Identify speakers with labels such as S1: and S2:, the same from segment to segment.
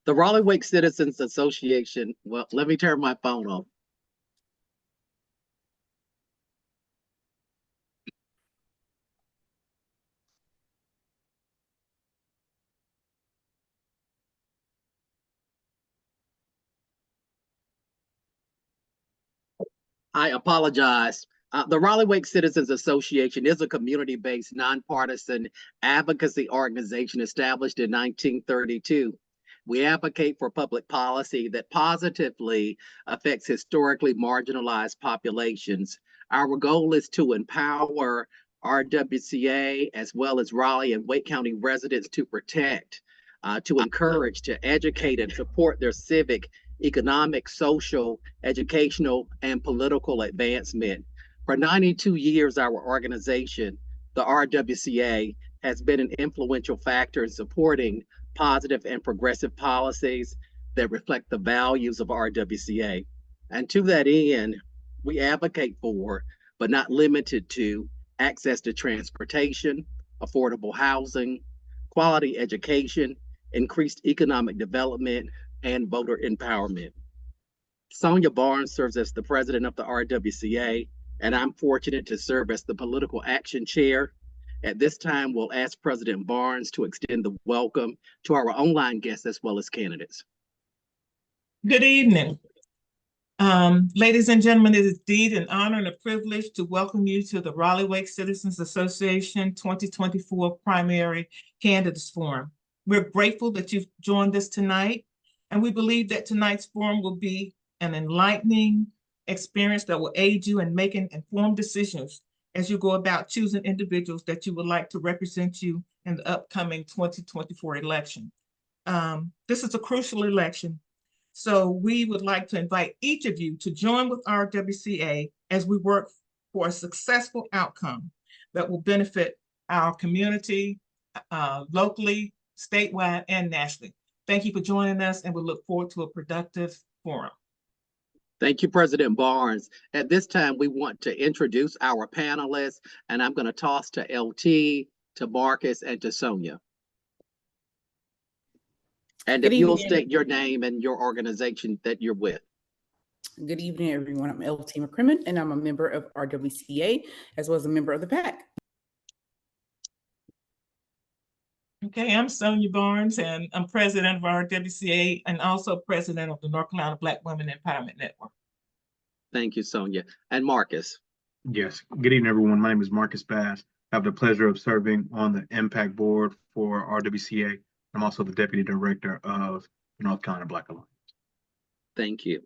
S1: The Raleigh Wake Citizens Association, well, let me turn my phone off. I apologize. The Raleigh Wake Citizens Association is a community-based, nonpartisan advocacy organization established in 1932. We advocate for public policy that positively affects historically marginalized populations. Our goal is to empower RWCA as well as Raleigh and Wake County residents to protect, to encourage, to educate, and support their civic, economic, social, educational, and political advancement. For 92 years, our organization, the RWCA, has been an influential factor in supporting positive and progressive policies that reflect the values of RWCA. And to that end, we advocate for, but not limited to, access to transportation, affordable housing, quality education, increased economic development, and voter empowerment. Sonia Barnes serves as the president of the RWCA, and I'm fortunate to serve as the political action chair. At this time, we'll ask President Barnes to extend the welcome to our online guests as well as candidates.
S2: Good evening. Ladies and gentlemen, it is indeed an honor and a privilege to welcome you to the Raleigh Wake Citizens Association 2024 Primary Candidates Forum. We're grateful that you've joined us tonight, and we believe that tonight's forum will be an enlightening experience that will aid you in making informed decisions as you go about choosing individuals that you would like to represent you in the upcoming 2024 election. This is a crucial election, so we would like to invite each of you to join with our WCA as we work for a successful outcome that will benefit our community, locally, statewide, and nationally. Thank you for joining us, and we look forward to a productive forum.
S1: Thank you, President Barnes. At this time, we want to introduce our panelists, and I'm going to toss to LT, to Marcus, and to Sonia. And if you'll state your name and your organization that you're with.
S3: Good evening, everyone. I'm LT McCrimmon, and I'm a member of RWCA, as well as a member of the PAC.
S2: Okay, I'm Sonia Barnes, and I'm president of RWCA and also president of the North Carolina Black Women Empowerment Network.
S1: Thank you, Sonia. And Marcus.
S4: Yes, good evening, everyone. My name is Marcus Bass. I have the pleasure of serving on the Impact Board for RWCA. I'm also the Deputy Director of the North Carolina Black Alliance.
S1: Thank you.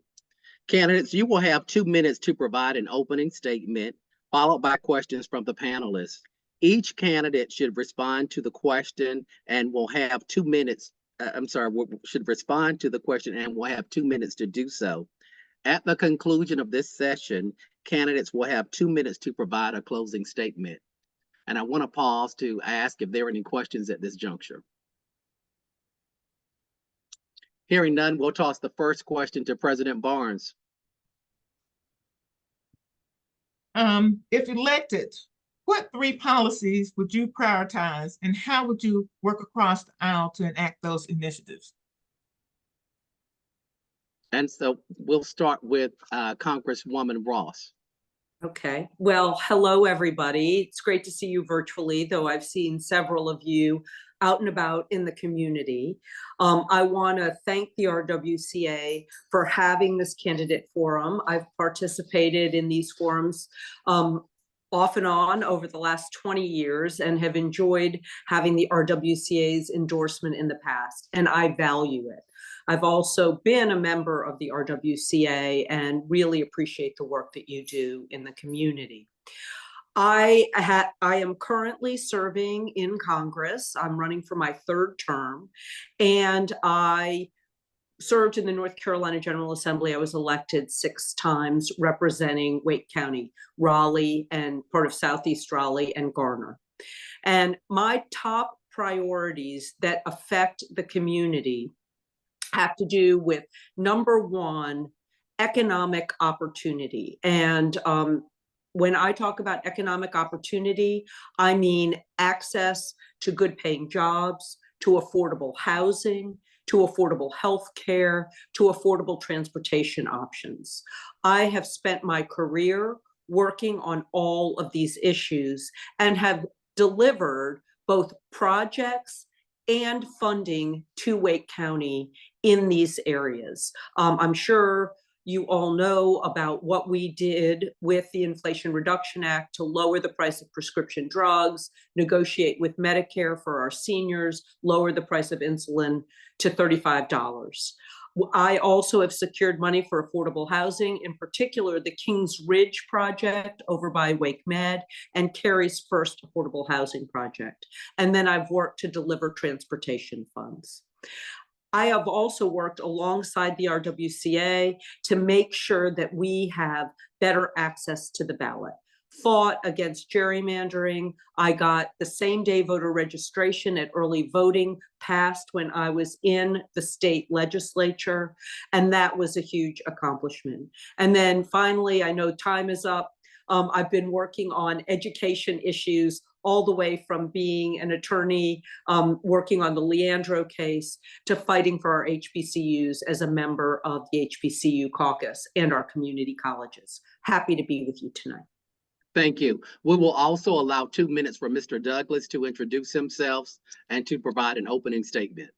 S1: Candidates, you will have 2 minutes to provide an opening statement, followed by questions from the panelists. Each candidate should respond to the question and will have 2 minutes. Should respond to the question and will have 2 minutes to do so. At the conclusion of this session, candidates will have 2 minutes to provide a closing statement. And I want to pause to ask if there are any questions at this juncture. Hearing none, we'll toss the first question to President Barnes.
S2: If elected, what 3 policies would you prioritize, and how would you work across the aisle to enact those initiatives?
S1: And so we'll start with Congresswoman Ross.
S5: Okay, well, hello, everybody. It's great to see you virtually, though I've seen several of you out and about in the community. I want to thank the RWCA for having this candidate forum. I've participated in these forums off and on over the last 20 years and have enjoyed having the RWCA's endorsement in the past, and I value it. I've also been a member of the RWCA and really appreciate the work that you do in the community. I am currently serving in Congress. I'm running for my 3rd term, and I served in the North Carolina General Assembly. I was elected 6 times representing Wake County, Raleigh, and part of Southeast Raleigh and Garner. And my top priorities that affect the community have to do with, number 1, economic opportunity. And when I talk about economic opportunity, I mean access to good paying jobs, to affordable housing, to affordable health care, to affordable transportation options. I have spent my career working on all of these issues and have delivered both projects and funding to Wake County in these areas. I'm sure you all know about what we did with the Inflation Reduction Act to lower the price of prescription drugs, negotiate with Medicare for our seniors, lower the price of insulin to $35. I also have secured money for affordable housing, in particular the Kings Ridge project over by Wake Med and Cary's first affordable housing project. And then I've worked to deliver transportation funds. I have also worked alongside the RWCA to make sure that we have better access to the ballot. Fought against gerrymandering. I got the same day voter registration at early voting passed when I was in the state legislature, and that was a huge accomplishment. And then finally, I know time is up. I've been working on education issues all the way from being an attorney, working on the Leandro case, to fighting for our HBCUs as a member of the HBCU caucus and our community colleges. Happy to be with you tonight.
S1: Thank you. We will also allow 2 minutes for Mr. Douglas to introduce himself and to provide an opening statement.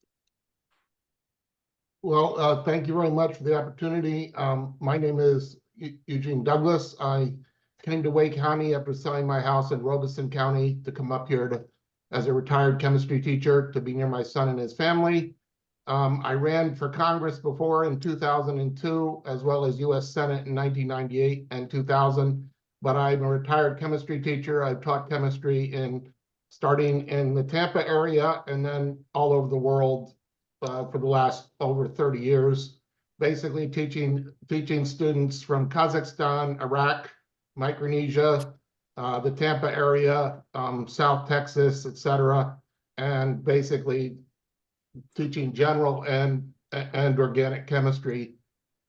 S6: Well, thank you very much for the opportunity. My name is Eugene Douglas. I came to Wake County after selling my house in Robeson County to come up here as a retired chemistry teacher to be near my son and his family. I ran for Congress before in 2002, as well as U.S. Senate in 1998 and 2000. But I'm a retired chemistry teacher. I've taught chemistry starting in the Tampa area and then all over the world for the last over 30 years, basically teaching students from Kazakhstan, Iraq, Micronesia, the Tampa area, South Texas, etc., and basically teaching general and organic chemistry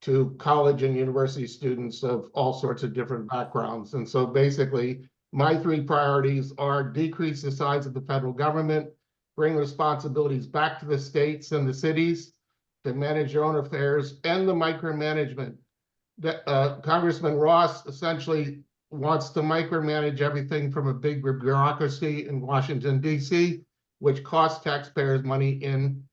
S6: to college and university students of all sorts of different backgrounds. And so basically, my 3 priorities are decrease the size of the federal government, bring responsibilities back to the states and the cities to manage their own affairs, and the micromanagement. Congressman Ross essentially wants to micromanage everything from a big bureaucracy in Washington, D.C., which costs taxpayers money in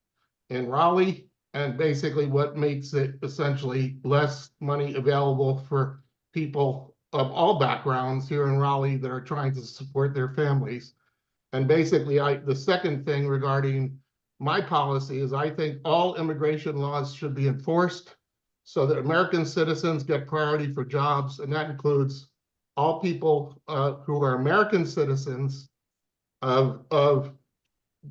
S6: Raleigh, and basically what makes it essentially less money available for people of all backgrounds here in Raleigh that are trying to support their families. And basically, the second thing regarding my policy is I think all immigration laws should be enforced so that American citizens get priority for jobs, and that includes all people who are American citizens of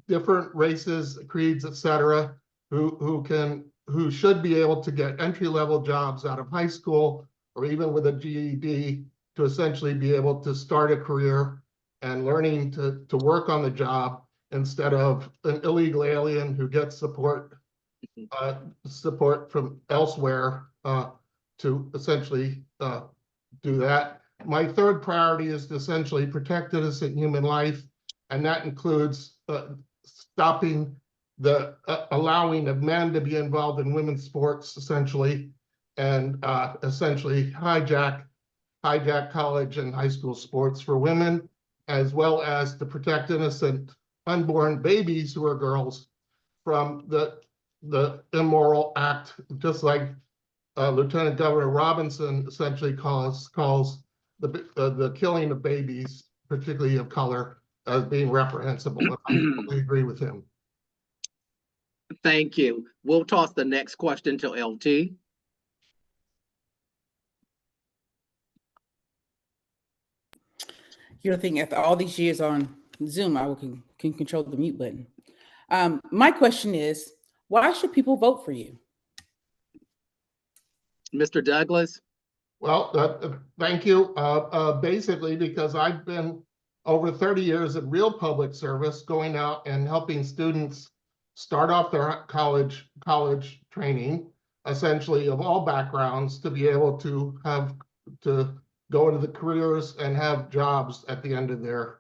S6: different races, creeds, etc., who should be able to get entry-level jobs out of high school or even with a GED to essentially be able to start a career and learning to work on the job instead of an illegal alien who gets support from elsewhere to essentially do that. My third priority is to essentially protect innocent human life, and that includes stopping the allowing of men to be involved in women's sports, essentially, and essentially hijack college and high school sports for women, as well as to protect innocent unborn babies who are girls from the immoral act, just like Lieutenant Governor Robinson essentially calls the killing of babies, particularly of color, as being reprehensible. I totally agree with him.
S1: Thank you. We'll toss the next question to LT.
S3: You're thinking after all these years on Zoom, I can control the mute button. My question is, why should people vote for you?
S1: Mr. Douglas?
S6: Well, thank you. Basically, because I've been over 30 years in real public service, going out and helping students start off their college training, essentially of all backgrounds, to be able to go into the careers and have jobs at the end of their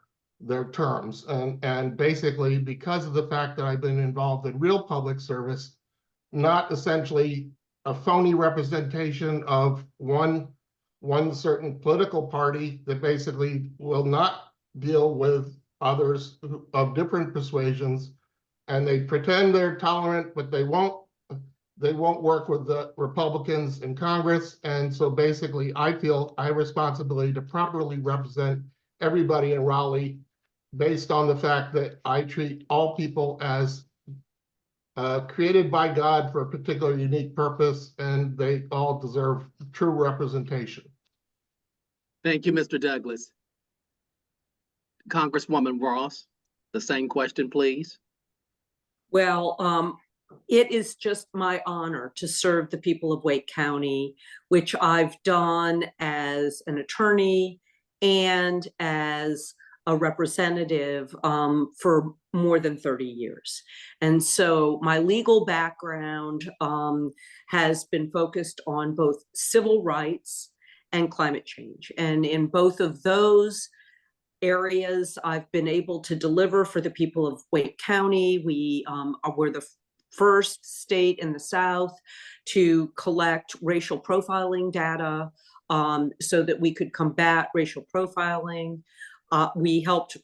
S6: terms. And basically, because of the fact that I've been involved in real public service, not essentially a phony representation of one certain political party that basically will not deal with others of different persuasions, and they pretend they're tolerant, but they won't work with the Republicans in Congress. And so basically, I feel I have responsibility to properly represent everybody in Raleigh based on the fact that I treat all people as created by God for a particular unique purpose, and they all deserve true representation.
S1: Thank you, Mr. Douglas. Congresswoman Ross, the same question, please.
S5: Well, it is just my honor to serve the people of Wake County, which I've done as an attorney and as a representative for more than 30 years. And so my legal background has been focused on both civil rights and climate change. And in both of those areas, I've been able to deliver for the people of Wake County. We're the first state in the South to collect racial profiling data so that we could combat racial profiling. We helped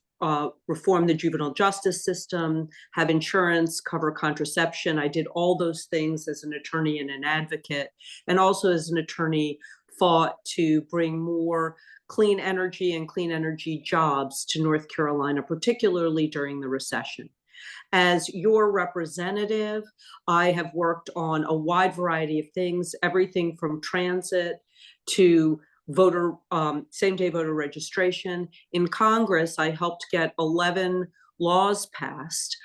S5: reform the juvenile justice system, have insurance cover contraception. I did all those things as an attorney and an advocate, and also as an attorney fought to bring more clean energy and clean energy jobs to North Carolina, particularly during the recession. As your representative, I have worked on a wide variety of things, everything from transit to voter same-day voter registration. In Congress, I helped get 11 laws passed,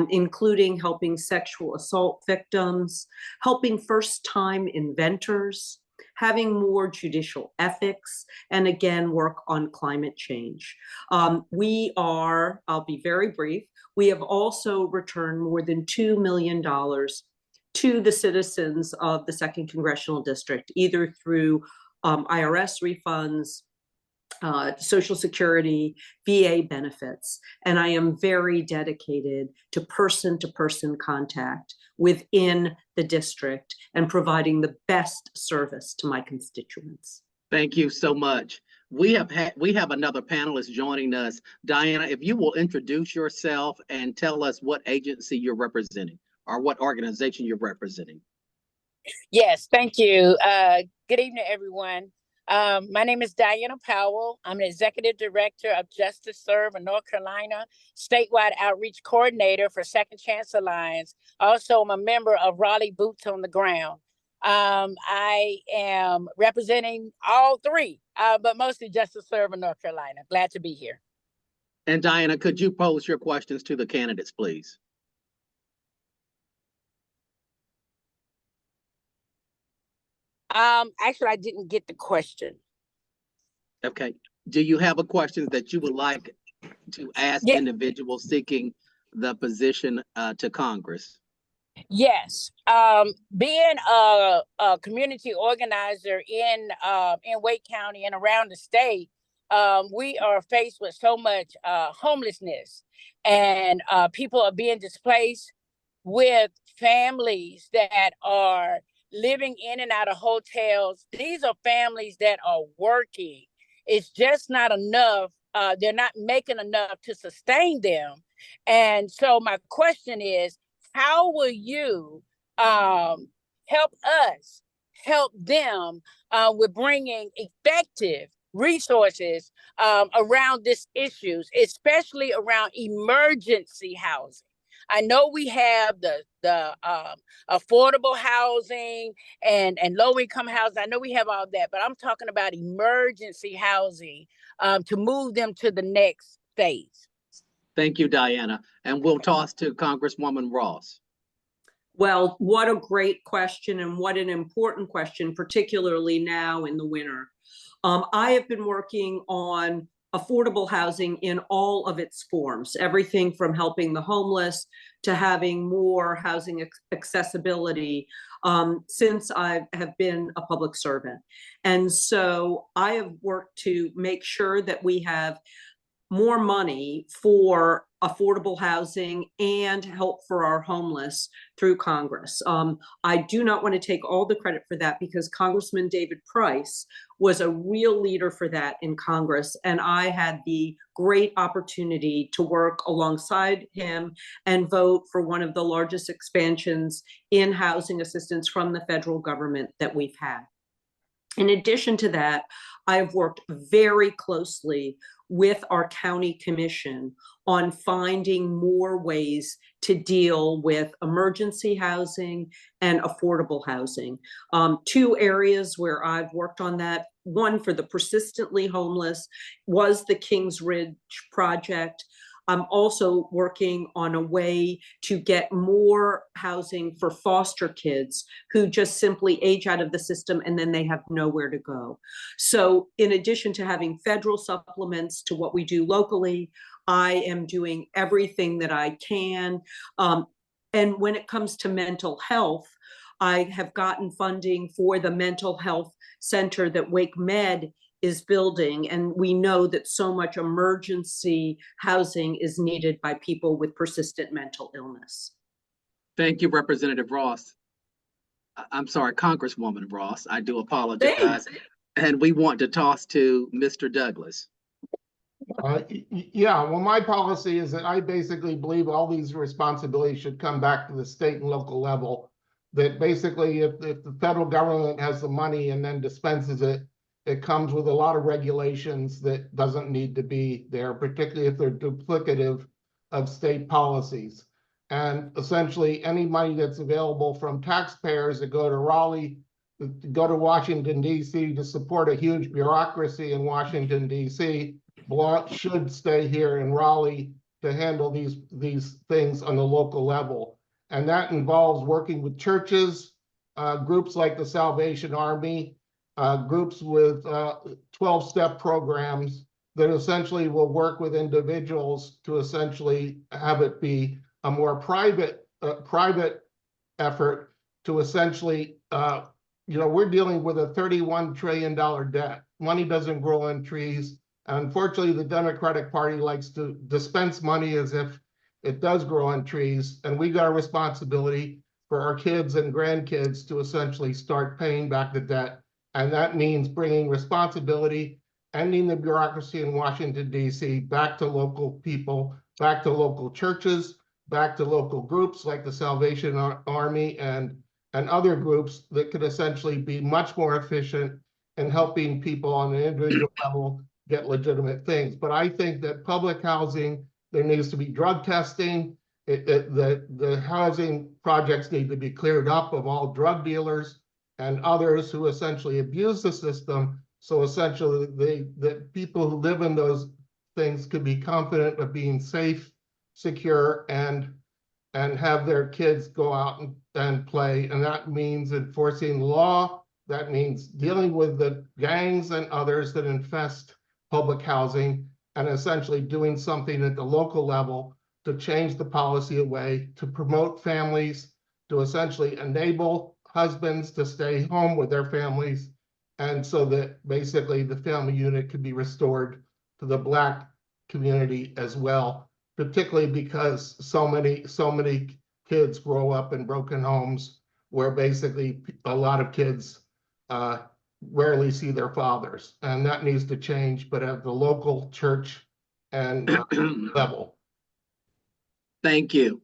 S5: including helping sexual assault victims, helping first-time inventors, having more judicial ethics, and again, work on climate change. I'll be very brief, we have also returned more than $2 million to the citizens of the 2nd Congressional District, either through IRS refunds, Social Security, VA benefits. And I am very dedicated to person contact within the district and providing the best service to my constituents.
S1: Thank you so much. We have another panelist joining us. Diana, if you will introduce yourself and tell us what agency you're representing or what organization you're representing.
S7: Yes, thank you. Good evening, everyone. My name is Diana Powell. I'm an executive director of Justice Serve in North Carolina, statewide outreach coordinator for Second Chance Alliance. Also, I'm a member of Raleigh Boots on the Ground. I am representing all three, but mostly Justice Serve in North Carolina. Glad to be here.
S1: And Diana, could you pose your questions to the candidates, please?
S7: Actually, I didn't get the question.
S1: Okay. Do you have a question that you would like to ask individuals seeking the position to Congress?
S7: Yes. Being a community organizer in Wake County and around the state, we are faced with so much homelessness, and people are being displaced with families that are living in and out of hotels. These are families that are working. It's just not enough. They're not making enough to sustain them. And so my question is, how will you help us help them with bringing effective resources around these issues, especially around emergency housing? I know we have the affordable housing and low-income housing. I know we have all that, but I'm talking about emergency housing to move them to the next phase.
S1: Thank you, Diana. And we'll toss to Congresswoman Ross.
S5: Well, what a great question, and what an important question, particularly now in the winter. I have been working on affordable housing in all of its forms, everything from helping the homeless to having more housing accessibility since I have been a public servant. And so I have worked to make sure that we have more money for affordable housing and help for our homeless through Congress. I do not want to take all the credit for that because Congressman David Price was a real leader for that in Congress. And I had the great opportunity to work alongside him and vote for one of the largest expansions in housing assistance from the federal government that we've had. In addition to that, I've worked very closely with our county commission on finding more ways to deal with emergency housing and affordable housing. Two areas where I've worked on that, one for the persistently homeless was the Kings Ridge project. I'm also working on a way to get more housing for foster kids who just simply age out of the system and then they have nowhere to go. So in addition to having federal supplements to what we do locally, I am doing everything that I can. And when it comes to mental health, I have gotten funding for the mental health center that Wake Med is building, and we know that so much emergency housing is needed by people with persistent mental illness.
S1: Thank you, Representative Ross. I'm sorry, Congresswoman Ross. I do apologize.
S5: Thanks.
S1: And we want to toss to Mr. Douglas.
S6: Yeah, well, my policy is that I basically believe all these responsibilities should come back to the state and local level. That basically, if the federal government has the money and then dispenses it, it comes with a lot of regulations that doesn't need to be there, particularly if they're duplicative of state policies. And essentially, any money that's available from taxpayers that go to Raleigh, go to Washington, D.C. to support a huge bureaucracy in Washington, D.C., should stay here in Raleigh to handle these things on the local level. And that involves working with churches, groups like the Salvation Army, groups with 12-step programs that essentially will work with individuals to essentially have it be a more private effort to essentially, we're dealing with a $31 trillion debt. Money doesn't grow on trees. Unfortunately, the Democratic Party likes to dispense money as if it does grow on trees. And we got a responsibility for our kids and grandkids to essentially start paying back the debt. And that means bringing responsibility, ending the bureaucracy in Washington, D.C., back to local people, back to local churches, back to local groups like the Salvation Army and other groups that could essentially be much more efficient in helping people on an individual level get legitimate things. But I think that public housing, there needs to be drug testing. The housing projects need to be cleared up of all drug dealers and others who essentially abuse the system. So essentially, the people who live in those things could be confident of being safe, secure, and have their kids go out and play. And that means enforcing law. That means dealing with the gangs and others that infest public housing, and essentially doing something at the local level to change the policy away, to promote families, to essentially enable husbands to stay home with their families, and so that basically the family unit could be restored to the Black community as well, particularly because so many kids grow up in broken homes where basically a lot of kids rarely see their fathers, and that needs to change, but at the local church and level.
S1: Thank you.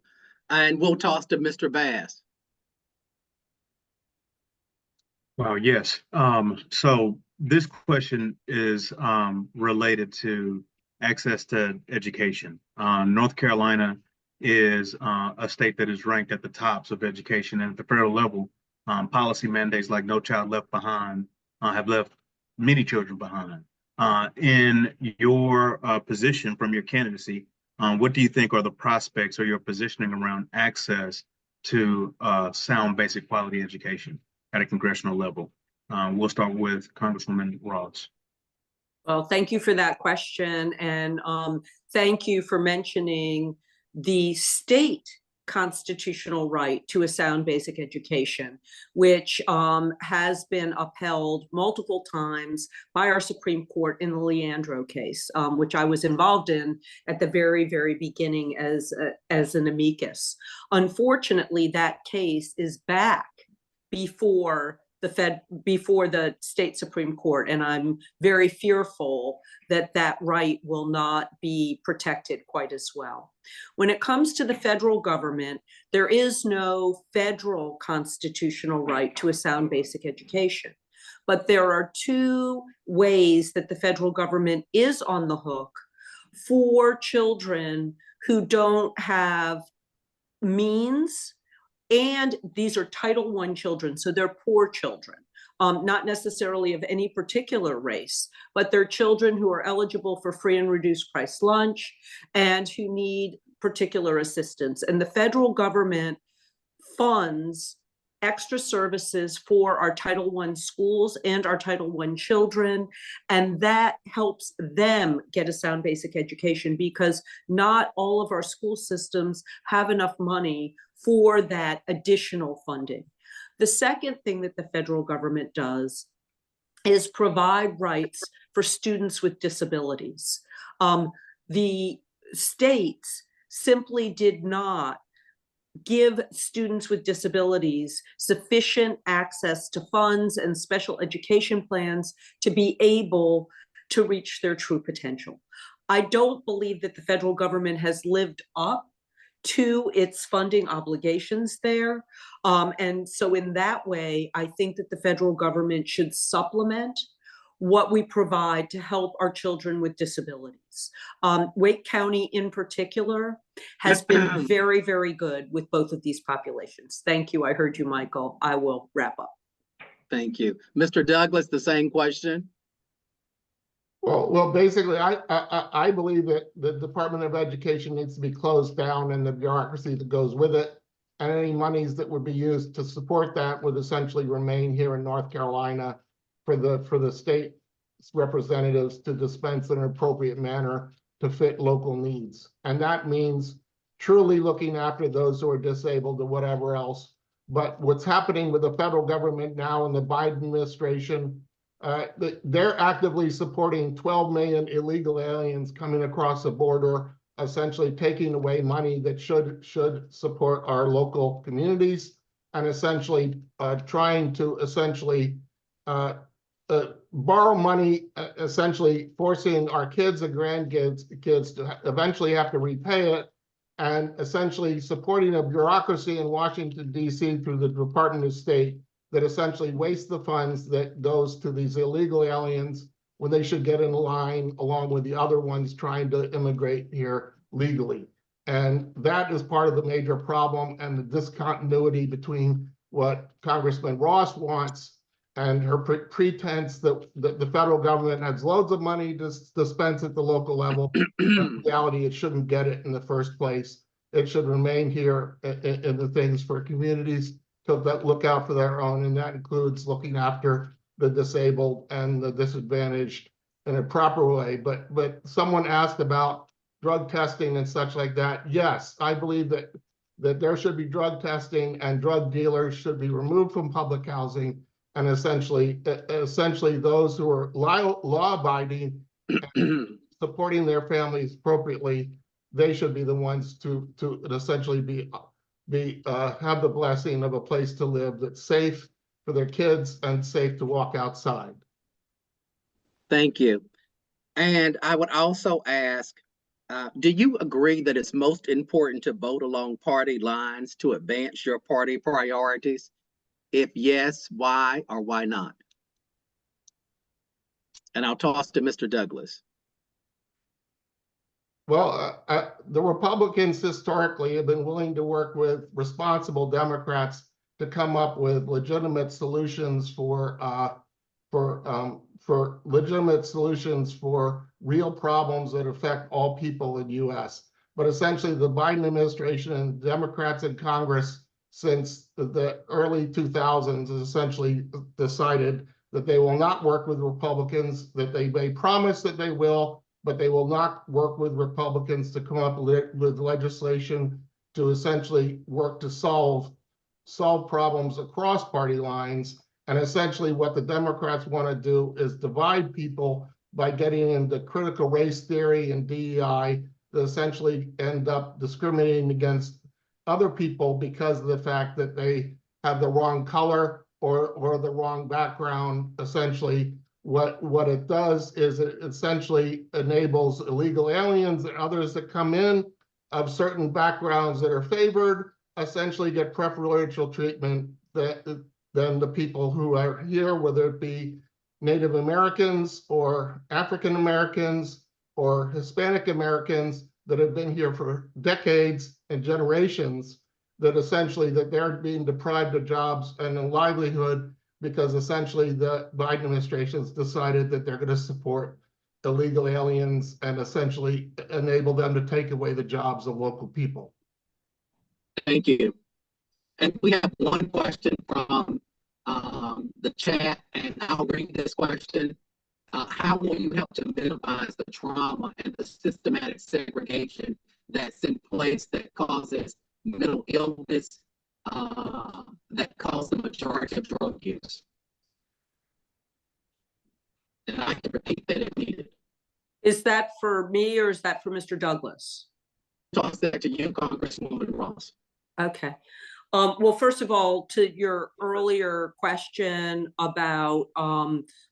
S1: And we'll toss to Mr. Bass.
S4: Wow, yes. So this question is related to access to education. North Carolina is a state that is ranked at the tops of education, and at the federal level, policy mandates like No Child Left Behind have left many children behind. In your position from your candidacy, what do you think are the prospects or your positioning around access to sound basic quality education at a congressional level? We'll start with Congresswoman Ross.
S5: Well, thank you for that question. And thank you for mentioning the state constitutional right to a sound basic education, which has been upheld multiple times by our Supreme Court in the Leandro case, which I was involved in at the very, very beginning as an amicus. Unfortunately, that case is back before the state Supreme Court, and I'm very fearful that that right will not be protected quite as well. When it comes to the federal government, there is no federal constitutional right to a sound basic education. But there are two ways that the federal government is on the hook for children who don't have means, and these are Title I children, so they're poor children. Not necessarily of any particular race, but they're children who are eligible for free and reduced price lunch and who need particular assistance. And the federal government funds extra services for our Title I schools and our Title I children, and that helps them get a sound basic education because not all of our school systems have enough money for that additional funding. The second thing that the federal government does is provide rights for students with disabilities. The states simply did not give students with disabilities sufficient access to funds and special education plans to be able to reach their true potential. I don't believe that the federal government has lived up to its funding obligations there. And so in that way, I think that the federal government should supplement what we provide to help our children with disabilities. Wake County in particular has been very, very good with both of these populations. Thank you. I heard you, Michael. I will wrap up.
S1: Thank you. Mr. Douglas, the same question.
S6: Well, basically, I believe that the Department of Education needs to be closed down and the bureaucracy that goes with it, and any monies that would be used to support that would essentially remain here in North Carolina for the state representatives to dispense in an appropriate manner to fit local needs. And that means truly looking after those who are disabled or whatever else. But what's happening with the federal government now in the Biden administration, they're actively supporting 12 million illegal aliens coming across the border, essentially taking away money that should support our local communities, and essentially trying to essentially borrow money, essentially forcing our kids and grandkids to eventually have to repay it, and essentially supporting a bureaucracy in Washington, D.C. through the Department of State that essentially wastes the funds that goes to these illegal aliens when they should get in line along with the other ones trying to immigrate here legally. And that is part of the major problem and the discontinuity between what Congressman Ross wants and her pretense that the federal government has loads of money to dispense at the local level. In reality, it shouldn't get it in the first place. It should remain here in the things for communities to look out for their own, and that includes looking after the disabled and the disadvantaged in a proper way. But someone asked about drug testing and such like that. Yes, I believe that there should be drug testing, and drug dealers should be removed from public housing, and essentially those who are law-abiding and supporting their families appropriately, they should be the ones to essentially have the blessing of a place to live that's safe for their kids and safe to walk outside.
S1: Thank you. And I would also ask, do you agree that it's most important to vote along party lines to advance your party priorities? If yes, why or why not? And I'll toss to Mr. Douglas.
S6: Well, the Republicans historically have been willing to work with responsible Democrats to come up with legitimate solutions for legitimate solutions for real problems that affect all people in the U.S. But essentially, the Biden administration and Democrats in Congress since the early 2000s has essentially decided that they will not work with Republicans, that they may promise that they will, but they will not work with Republicans to come up with legislation to essentially work to solve problems across party lines. And essentially what the Democrats want to do is divide people by getting into critical race theory and DEI that essentially end up discriminating against other people because of the fact that they have the wrong color or the wrong background. Essentially, what it does is it essentially enables illegal aliens and others that come in of certain backgrounds that are favored, essentially get preferential treatment than the people who are here, whether it be Native Americans or African Americans or Hispanic Americans that have been here for decades and generations, that essentially that they're being deprived of jobs and a livelihood because essentially the Biden administration has decided that they're going to support illegal aliens and essentially enable them to take away the jobs of local people.
S1: Thank you. And we have one question from the chat, and I'll read this question. How will you help to minimize the trauma and the systematic segregation that's in place that causes mental illness, that cause the majority of drug use? And I can repeat that if needed.
S5: Is that for me or is that for Mr. Douglas?
S1: Toss that to you, Congresswoman Ross.
S5: Okay. Well, first of all, to your earlier question about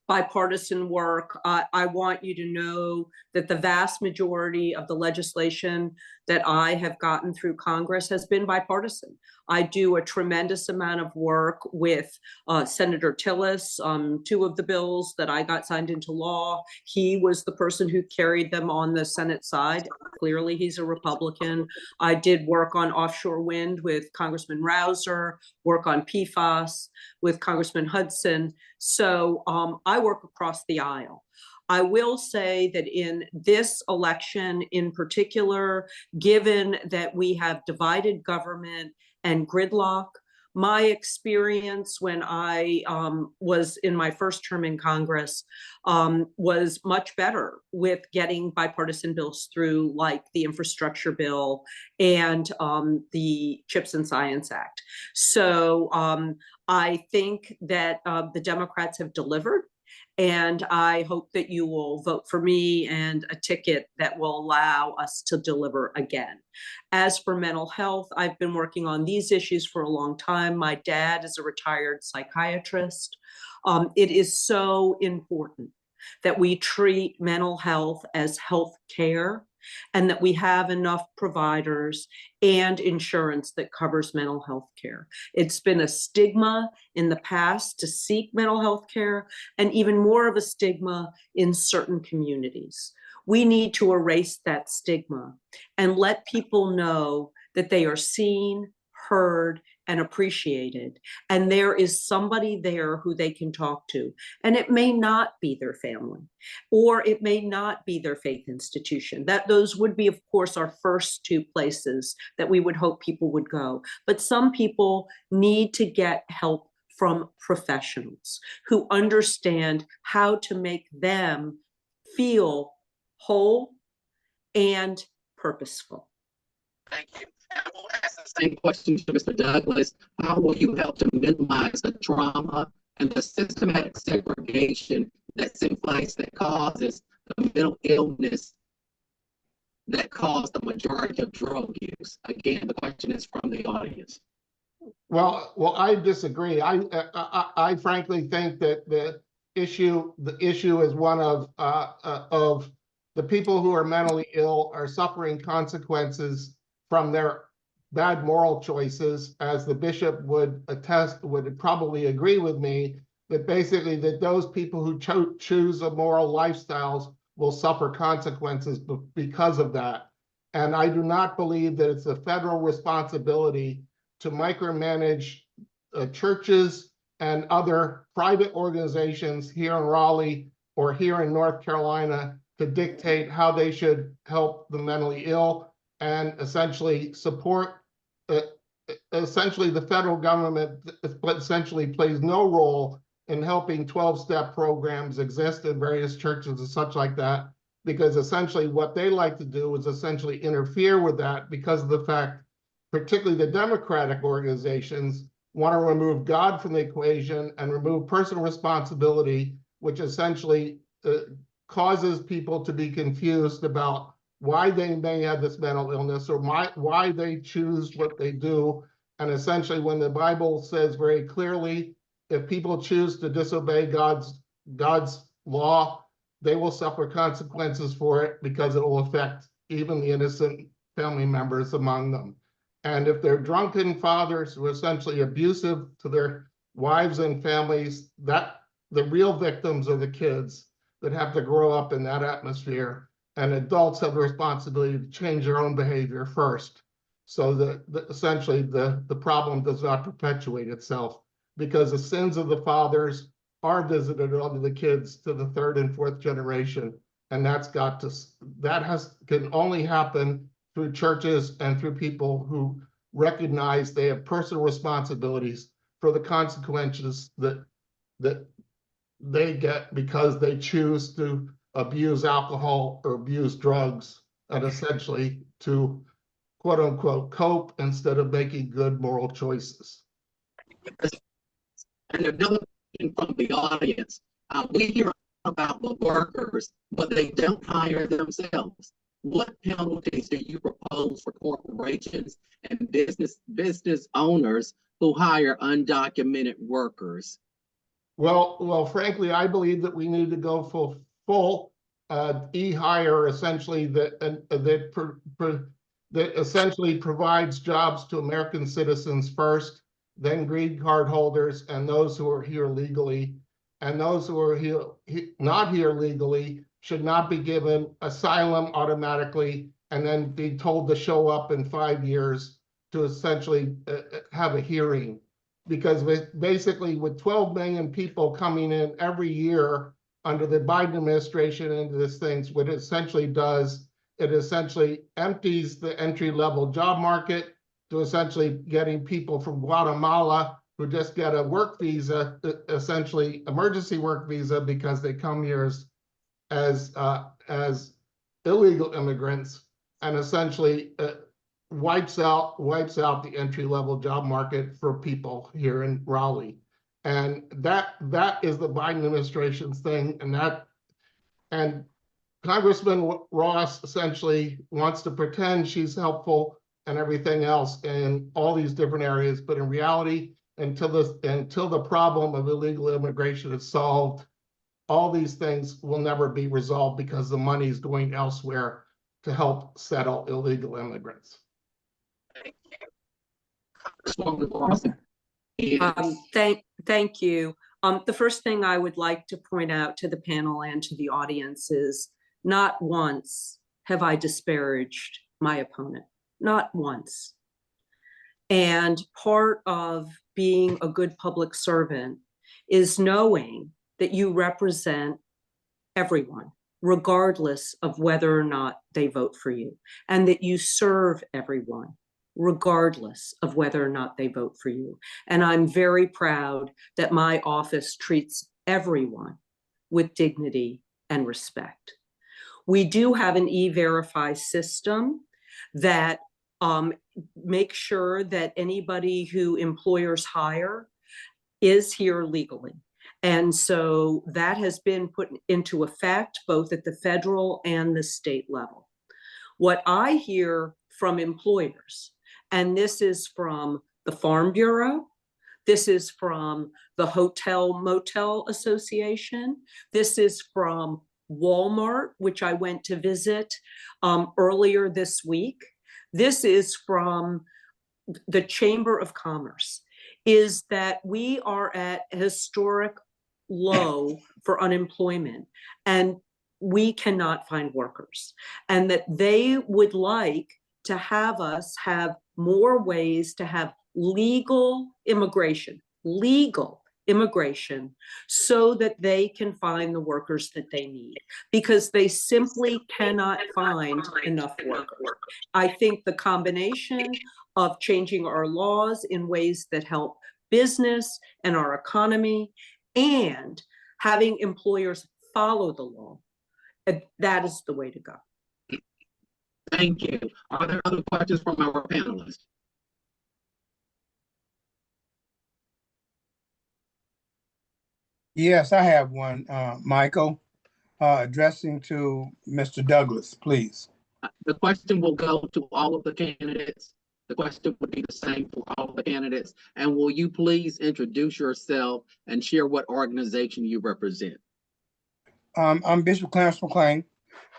S5: bipartisan work, I want you to know that the vast majority of the legislation that I have gotten through Congress has been bipartisan. I do a tremendous amount of work with Senator Tillis. 2 of the bills that I got signed into law, he was the person who carried them on the Senate side. Clearly, he's a Republican. I did work on offshore wind with Congressman Rouser, work on PFAS with Congressman Hudson. So I work across the aisle. I will say that in this election in particular, given that we have divided government and gridlock, my experience when I was in my first term in Congress was much better with getting bipartisan bills through, like the infrastructure bill and the CHIPS and Science Act. So I think that the Democrats have delivered. And I hope that you will vote for me and a ticket that will allow us to deliver again. As for mental health, I've been working on these issues for a long time. My dad is a retired psychiatrist. It is so important that we treat mental health as health care and that we have enough providers and insurance that covers mental health care. It's been a stigma in the past to seek mental health care, and even more of a stigma in certain communities. We need to erase that stigma and let people know that they are seen, heard, and appreciated, and there is somebody there who they can talk to. And it may not be their family, or it may not be their faith institution. Those would be, of course, our first 2 places that we would hope people would go. But some people need to get help from professionals who understand how to make them feel whole and purposeful.
S1: Thank you. I will ask the same question to Mr. Douglas. How will you help to minimize the trauma and the systematic segregation that's in place that causes the mental illness that cause the majority of drug use? Again, the question is from the audience.
S6: Well, I disagree. I frankly think that the issue is one of the people who are mentally ill are suffering consequences from their bad moral choices, as the bishop would attest, would probably agree with me, that basically that those people who choose immoral lifestyles will suffer consequences because of that. And I do not believe that it's a federal responsibility to micromanage churches and other private organizations here in Raleigh or here in North Carolina to dictate how they should help the mentally ill and essentially support. Essentially, the federal government essentially plays no role in helping 12-step programs exist in various churches and such like that, because essentially what they like to do is essentially interfere with that because of the fact particularly the Democratic organizations, want to remove God from the equation and remove personal responsibility, which essentially causes people to be confused about why they may have this mental illness or why they choose what they do. And essentially, when the Bible says very clearly, if people choose to disobey God's law, they will suffer consequences for it because it will affect even the innocent family members among them. And if they're drunken fathers who are essentially abusive to their wives and families, that the real victims are the kids that have to grow up in that atmosphere. And adults have the responsibility to change their own behavior first, so that essentially the problem does not perpetuate itself, because the sins of the fathers are visited onto the kids to the third and fourth generation. And can only happen through churches and through people who recognize they have personal responsibilities for the consequences that they get because they choose to abuse alcohol or abuse drugs, and essentially to quote unquote cope instead of making good moral choices.
S1: And another thing from the audience, we hear about the workers, but they don't hire themselves. What penalties do you propose for corporations and business owners who hire undocumented workers?
S6: Well, frankly, I believe that we need to go full e-hire, essentially that essentially provides jobs to American citizens first, then green card holders and those who are here legally. And those who are not here legally should not be given asylum automatically and then be told to show up in 5 years to essentially have a hearing. Because basically with 12 million people coming in every year under the Biden administration into this thing, what it essentially does, it essentially empties the entry-level job market to essentially getting people from Guatemala who just get a work visa, essentially emergency work visa, because they come here as illegal immigrants, and essentially wipes out the entry-level job market for people here in Raleigh. And that is the Biden administration's thing, and Congressman Ross essentially wants to pretend she's helpful and everything else in all these different areas, but in reality, until the problem of illegal immigration is solved, all these things will never be resolved because the money is going elsewhere to help settle illegal immigrants.
S5: Thank you. The first thing I would like to point out to the panel and to the audience is not once have I disparaged my opponent, not once. And part of being a good public servant is knowing that you represent everyone, regardless of whether or not they vote for you, and that you serve everyone, regardless of whether or not they vote for you. And I'm very proud that my office treats everyone with dignity and respect. We do have an e-verify system that makes sure that anybody who employers hire is here legally. And so that has been put into effect both at the federal and the state level. What I hear from employers, and this is from the Farm Bureau, this is from the Hotel Motel Association, this is from Walmart, which I went to visit earlier this week, this is from the Chamber of Commerce, is that we are at a historic low for unemployment and we cannot find workers, and that they would like to have us have more ways to have legal immigration, so that they can find the workers that they need, because they simply cannot find enough workers. I think the combination of changing our laws in ways that help business and our economy and having employers follow the law, that is the way to go.
S1: Thank you. Are there other questions from our panelists?
S8: Yes, I have one, Michael, addressing to Mr. Douglas, please.
S1: The question will go to all of the candidates. The question would be the same for all of the candidates. And will you please introduce yourself and share what organization you represent?
S8: I'm Bishop Clarence McLean,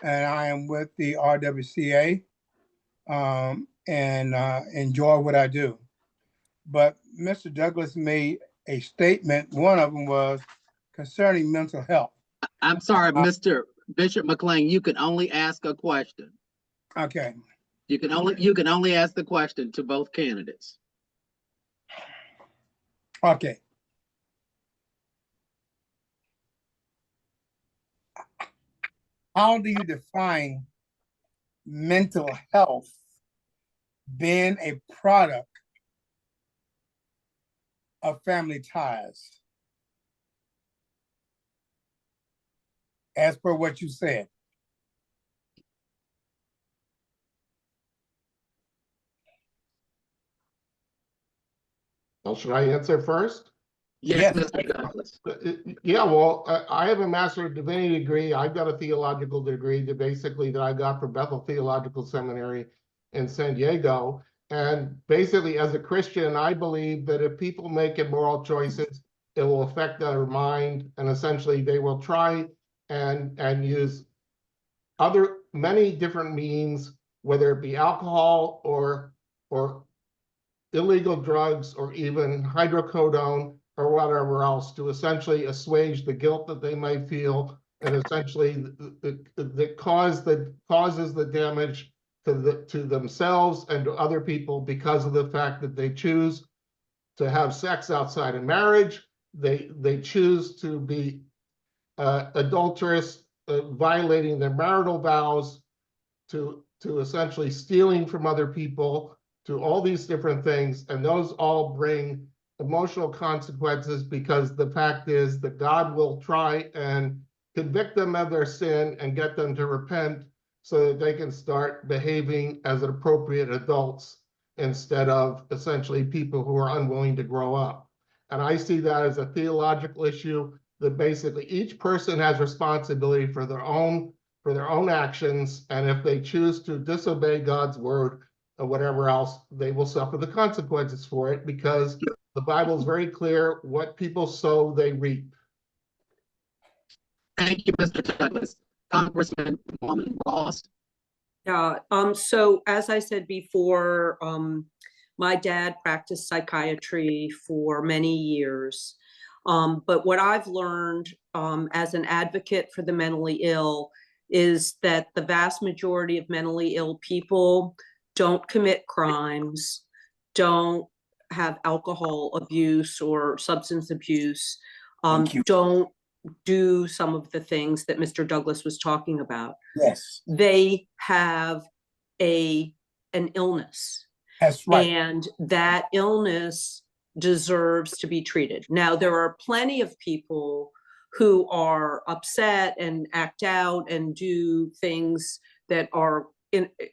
S8: and I am with the RWCA, and enjoy what I do. But Mr. Douglas made a statement. One of them was concerning mental health.
S1: I'm sorry, Mr. Bishop McLean, you can only ask a question.
S8: Okay.
S1: You can only ask the question to both candidates.
S8: Okay. How do you define mental health being a product of family ties? As per what you said.
S6: Well, should I answer first?
S1: Yes,
S8: Yes.
S1: Mr. Douglas.
S6: Yeah, well, I have a Master of Divinity degree. I've got a theological degree that I got from Bethel Theological Seminary in San Diego. And basically, as a Christian, I believe that if people make immoral choices, it will affect their mind, and essentially they will try and use many different means, whether it be alcohol or illegal drugs or even hydrocodone or whatever else, to essentially assuage the guilt that they might feel, and essentially that causes the damage to themselves and to other people because of the fact that they choose to have sex outside of marriage. They choose to be adulterous, violating their marital vows, to essentially stealing from other people, to all these different things. And those all bring emotional consequences, because the fact is that God will try and convict them of their sin and get them to repent so that they can start behaving as appropriate adults instead of essentially people who are unwilling to grow up. And I see that as a theological issue, that basically each person has responsibility for their own actions, and if they choose to disobey God's word or whatever else, they will suffer the consequences for it, because the Bible is very clear: what people sow, they reap.
S1: Thank you, Mr. Douglas. Congressman Ross.
S5: Yeah, so as I said before, my dad practiced psychiatry for many years. But what I've learned as an advocate for the mentally ill is that the vast majority of mentally ill people don't commit crimes, don't have alcohol abuse or substance abuse, don't do some of the things that Mr. Douglas was talking about.
S8: Yes.
S5: They have an illness.
S8: That's right.
S5: And that illness deserves to be treated. Now, there are plenty of people who are upset and act out and do things that are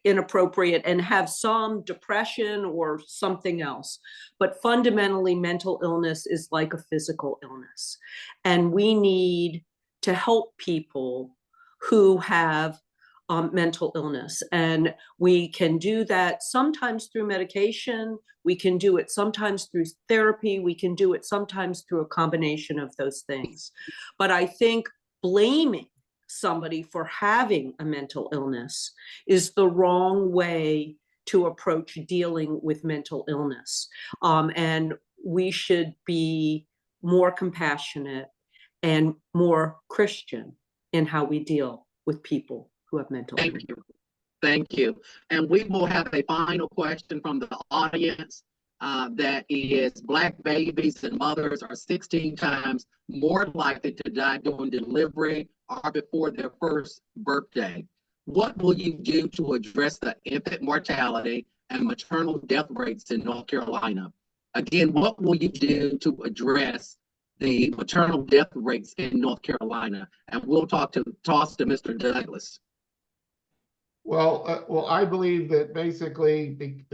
S5: inappropriate and have some depression or something else. But fundamentally, mental illness is like a physical illness. And we need to help people who have mental illness. And we can do that sometimes through medication. We can do it sometimes through therapy. We can do it sometimes through a combination of those things. But I think blaming somebody for having a mental illness is the wrong way to approach dealing with mental illness. And we should be more compassionate and more Christian in how we deal with people who have mental illness.
S1: Thank you. Thank you. And we will have a final question from the audience that is: Black babies and mothers are 16 times more likely to die during delivery or before their first birthday. What will you do to address the infant mortality and maternal death rates in North Carolina? Again, what will you do to address the maternal death rates in North Carolina? And we'll toss to Mr. Douglas.
S6: Well, I believe that basically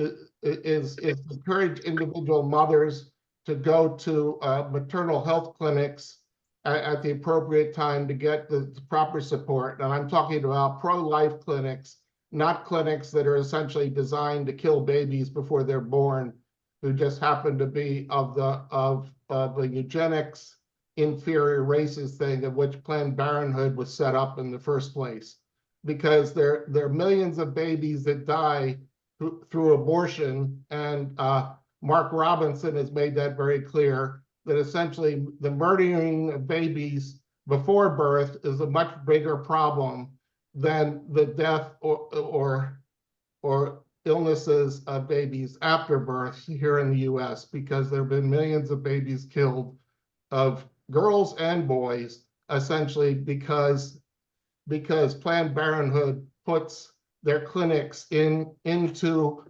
S6: is encourage individual mothers to go to maternal health clinics at the appropriate time to get the proper support. And I'm talking about pro-life clinics, not clinics that are essentially designed to kill babies before they're born, who just happen to be of the eugenics inferior races thing of which Planned Parenthood was set up in the first place. Because there are millions of babies that die through abortion, and Mark Robinson has made that very clear, that essentially the murdering of babies before birth is a much bigger problem than the death or illnesses of babies after birth here in the US, because there have been millions of babies killed, of girls and boys, essentially because Planned Parenthood puts their clinics into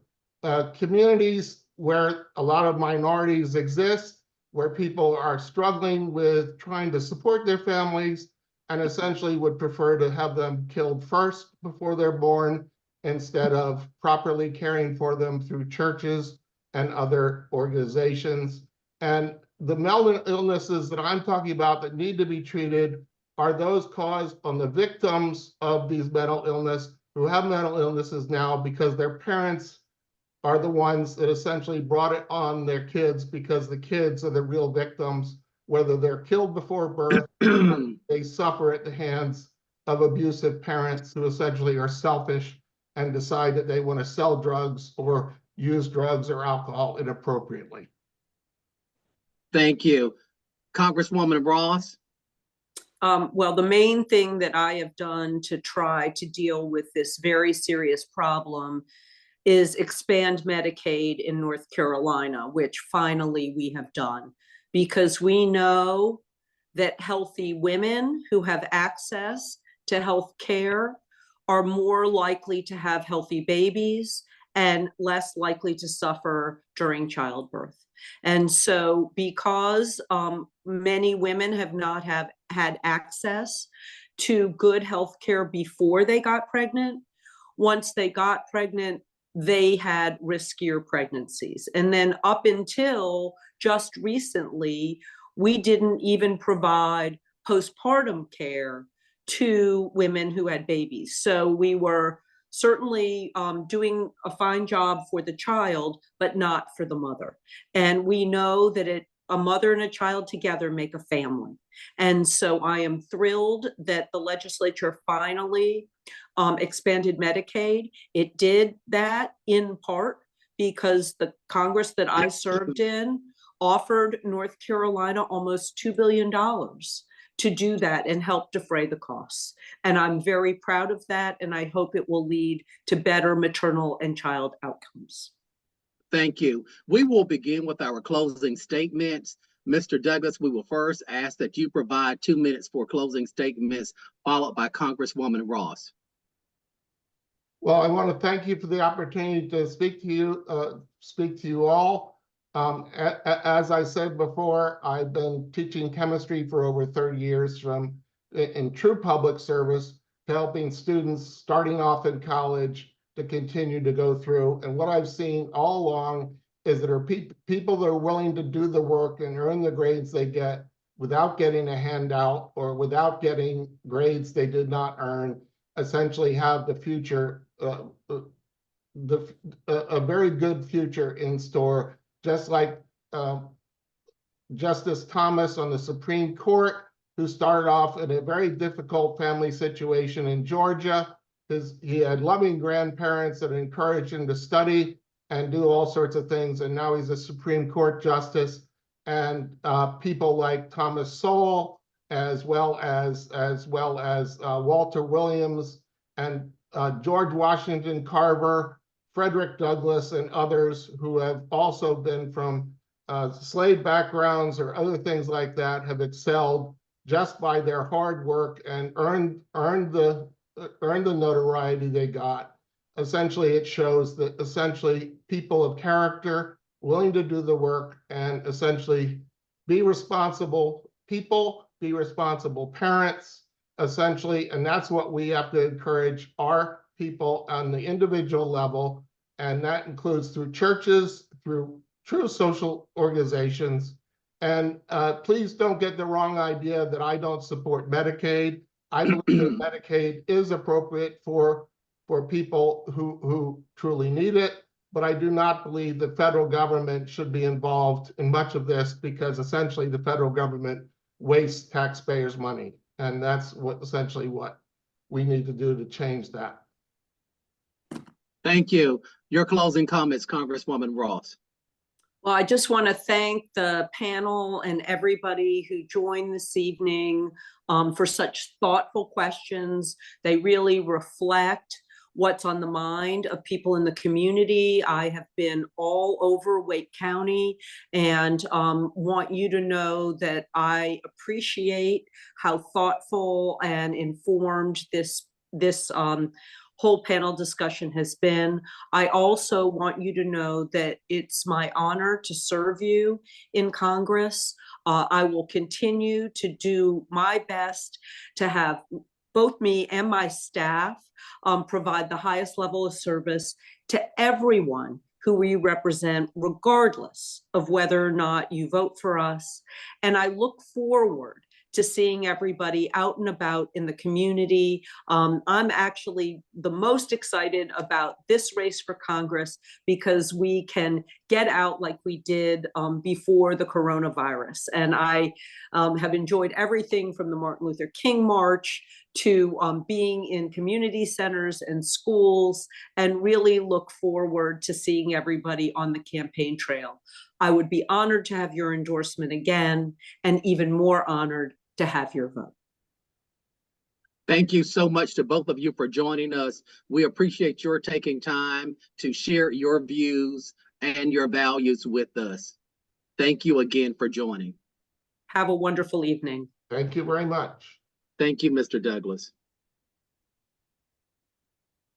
S6: communities where a lot of minorities exist, where people are struggling with trying to support their families, and essentially would prefer to have them killed first before they're born, instead of properly caring for them through churches and other organizations. And the mental illnesses that I'm talking about that need to be treated are those caused on the victims of these mental illness who have mental illnesses now because their parents are the ones that essentially brought it on their kids, because the kids are the real victims, whether they're killed before birth, or they suffer at the hands of abusive parents who essentially are selfish and decide that they want to sell drugs or use drugs or alcohol inappropriately.
S1: Thank you. Congresswoman Ross?
S5: Well, the main thing that I have done to try to deal with this very serious problem is expand Medicaid in North Carolina, which finally we have done, because we know that healthy women who have access to health care are more likely to have healthy babies and less likely to suffer during childbirth. And so because many women have not had access to good health care before they got pregnant, once they got pregnant, they had riskier pregnancies. And then up until just recently, we didn't even provide postpartum care to women who had babies. So we were certainly doing a fine job for the child, but not for the mother. And we know that a mother and a child together make a family. And so I am thrilled that the legislature finally expanded Medicaid. It did that in part because the Congress that I served in offered North Carolina almost $2 billion to do that and help defray the costs. And I'm very proud of that, and I hope it will lead to better maternal and child outcomes.
S1: Thank you. We will begin with our closing statements. Mr. Douglas, we will first ask that you provide 2 minutes for closing statements, followed by Congresswoman Ross.
S6: Well, I want to thank you for the opportunity to speak to you all. As I said before, I've been teaching chemistry for over 30 years, in true public service to helping students starting off in college to continue to go through. And what I've seen all along is that there are people that are willing to do the work and earn the grades they get without getting a handout or without getting grades they did not earn, essentially have the future, a very good future in store, just like Justice Thomas on the Supreme Court, who started off in a very difficult family situation in Georgia. He had loving grandparents that encouraged him to study and do all sorts of things, and now he's a Supreme Court justice. And people like Thomas Sowell, as well as Walter Williams and George Washington Carver, Frederick Douglass, and others who have also been from slave backgrounds or other things like that, have excelled just by their hard work and earned the notoriety they got. Essentially, it shows that essentially people of character, willing to do the work, and essentially be responsible people, be responsible parents, essentially, and that's what we have to encourage our people on the individual level, and that includes through churches, through true social organizations, And please don't get the wrong idea that I don't support Medicaid. I believe that Medicaid is appropriate for people who truly need it, but I do not believe the federal government should be involved in much of this, because essentially the federal government wastes taxpayers' money. And that's essentially what we need to do to change that.
S1: Thank you. Your closing comments, Congresswoman Ross.
S5: Well, I just want to thank the panel and everybody who joined this evening for such thoughtful questions. They really reflect what's on the mind of people in the community. I have been all over Wake County and want you to know that I appreciate how thoughtful and informed this whole panel discussion has been. I also want you to know that it's my honor to serve you in Congress. I will continue to do my best to have both me and my staff provide the highest level of service to everyone who we represent, regardless of whether or not you vote for us. And I look forward to seeing everybody out and about in the community. I'm actually the most excited about this race for Congress because we can get out like we did before the coronavirus. And I have enjoyed everything from the Martin Luther King March to being in community centers and schools, and really look forward to seeing everybody on the campaign trail. I would be honored to have your endorsement again, and even more honored to have your vote.
S1: Thank you so much to both of you for joining us. We appreciate your taking time to share your views and your values with us. Thank you again for joining.
S5: Have a wonderful evening.
S6: Thank you very much.
S1: Thank you, Mr. Douglas.